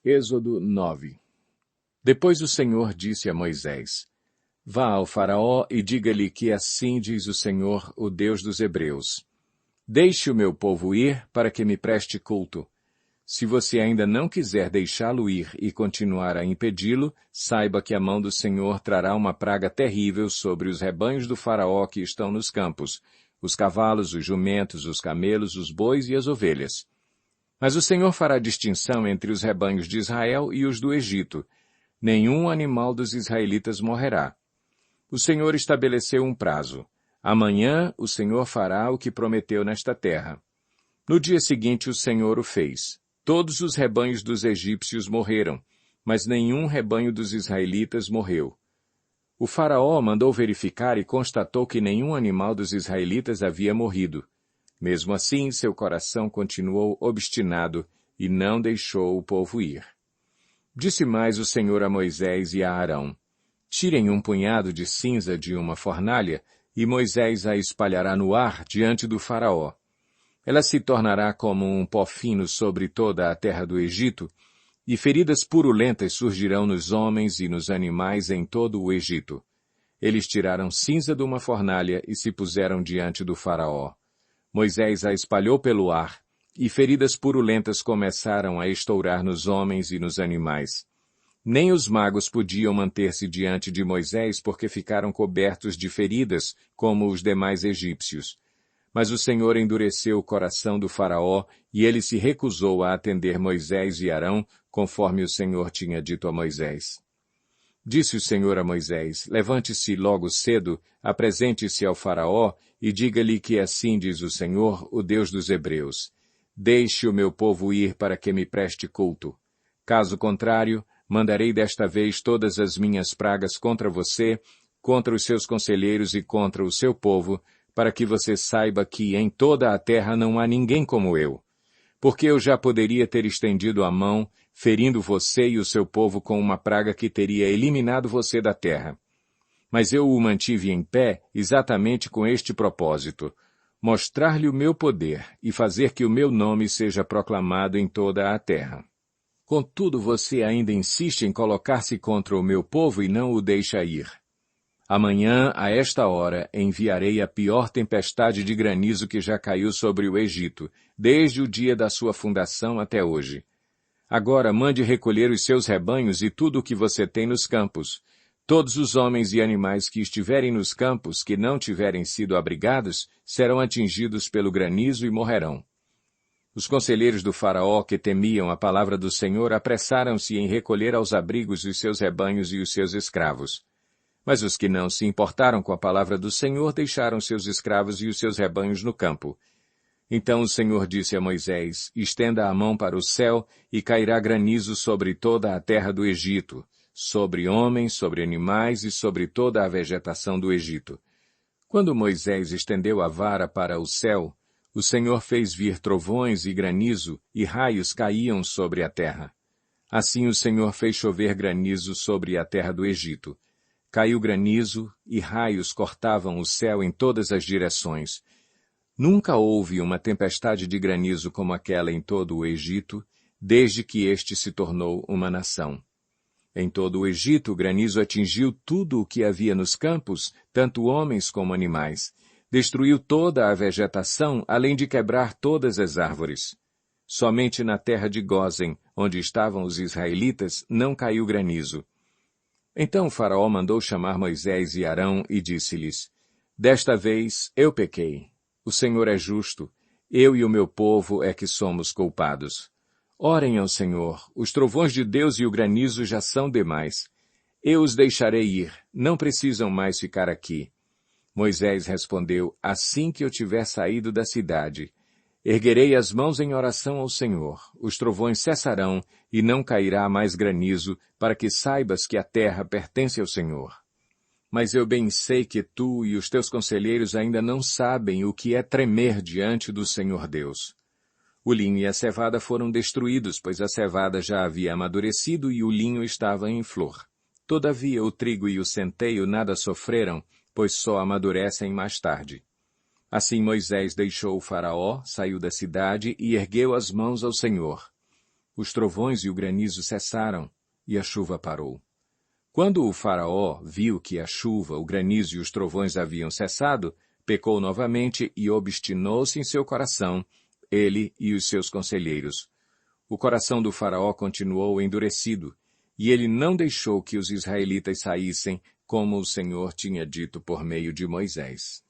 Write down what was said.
Êxodo 9. Depois o Senhor disse a Moisés: Vá ao Faraó e diga-lhe que assim diz o Senhor, o Deus dos Hebreus. Deixe o meu povo ir para que me preste culto. Se você ainda não quiser deixá-lo ir e continuar a impedi-lo, saiba que a mão do Senhor trará uma praga terrível sobre os rebanhos do Faraó que estão nos campos, os cavalos, os jumentos, os camelos, os bois e as ovelhas. Mas o Senhor fará distinção entre os rebanhos de Israel e os do Egito. Nenhum animal dos israelitas morrerá. O Senhor estabeleceu um prazo. Amanhã o Senhor fará o que prometeu nesta terra. No dia seguinte o Senhor o fez. Todos os rebanhos dos egípcios morreram, mas nenhum rebanho dos israelitas morreu. O Faraó mandou verificar e constatou que nenhum animal dos israelitas havia morrido. Mesmo assim, seu coração continuou obstinado e não deixou o povo ir. Disse mais o Senhor a Moisés e a Arão: Tirem um punhado de cinza de uma fornalha, e Moisés a espalhará no ar diante do Faraó. Ela se tornará como um pó fino sobre toda a terra do Egito, e feridas purulentas surgirão nos homens e nos animais em todo o Egito. Eles tiraram cinza de uma fornalha e se puseram diante do Faraó. Moisés a espalhou pelo ar, e feridas purulentas começaram a estourar nos homens e nos animais. Nem os magos podiam manter-se diante de Moisés porque ficaram cobertos de feridas, como os demais egípcios. Mas o Senhor endureceu o coração do Faraó, e ele se recusou a atender Moisés e Arão, conforme o Senhor tinha dito a Moisés. Disse o Senhor a Moisés: Levante-se logo cedo, apresente-se ao Faraó, e diga-lhe que assim diz o Senhor, o Deus dos Hebreus: Deixe o meu povo ir para que me preste culto. Caso contrário, mandarei desta vez todas as minhas pragas contra você, contra os seus conselheiros e contra o seu povo, para que você saiba que em toda a terra não há ninguém como eu. Porque eu já poderia ter estendido a mão, ferindo você e o seu povo com uma praga que teria eliminado você da terra. Mas eu o mantive em pé exatamente com este propósito: mostrar-lhe o meu poder e fazer que o meu nome seja proclamado em toda a terra. Contudo, você ainda insiste em colocar-se contra o meu povo e não o deixa ir. Amanhã, a esta hora, enviarei a pior tempestade de granizo que já caiu sobre o Egito, desde o dia da sua fundação até hoje. Agora mande recolher os seus rebanhos e tudo o que você tem nos campos. Todos os homens e animais que estiverem nos campos, que não tiverem sido abrigados, serão atingidos pelo granizo e morrerão. Os conselheiros do Faraó, que temiam a palavra do Senhor, apressaram-se em recolher aos abrigos os seus rebanhos e os seus escravos. Mas os que não se importaram com a palavra do Senhor deixaram seus escravos e os seus rebanhos no campo. Então o Senhor disse a Moisés: Estenda a mão para o céu e cairá granizo sobre toda a terra do Egito, sobre homens, sobre animais e sobre toda a vegetação do Egito. Quando Moisés estendeu a vara para o céu, o Senhor fez vir trovões e granizo, e raios caíam sobre a terra. Assim o Senhor fez chover granizo sobre a terra do Egito. Caiu granizo, e raios cortavam o céu em todas as direções. Nunca houve uma tempestade de granizo como aquela em todo o Egito, desde que este se tornou uma nação. Em todo o Egito, o granizo atingiu tudo o que havia nos campos, tanto homens como animais. Destruiu toda a vegetação, além de quebrar todas as árvores. Somente na terra de Gósen, onde estavam os israelitas, não caiu granizo. Então o Faraó mandou chamar Moisés e Arão e disse-lhes: Desta vez eu pequei. O Senhor é justo. Eu e o meu povo é que somos culpados. Orem ao Senhor. Os trovões de Deus e o granizo já são demais. Eu os deixarei ir. Não precisam mais ficar aqui. Moisés respondeu: Assim que eu tiver saído da cidade, erguerei as mãos em oração ao Senhor, os trovões cessarão e não cairá mais granizo, para que saibas que a terra pertence ao Senhor. Mas eu bem sei que tu e os teus conselheiros ainda não sabem o que é tremer diante do Senhor Deus. O linho e a cevada foram destruídos, pois a cevada já havia amadurecido e o linho estava em flor. Todavia o trigo e o centeio nada sofreram, pois só amadurecem mais tarde. Assim Moisés deixou o Faraó, saiu da cidade e ergueu as mãos ao Senhor. Os trovões e o granizo cessaram, e a chuva parou. Quando o faraó viu que a chuva, o granizo e os trovões haviam cessado, pecou novamente e obstinou-se em seu coração, ele e os seus conselheiros. O coração do faraó continuou endurecido, e ele não deixou que os israelitas saíssem, como o Senhor tinha dito por meio de Moisés.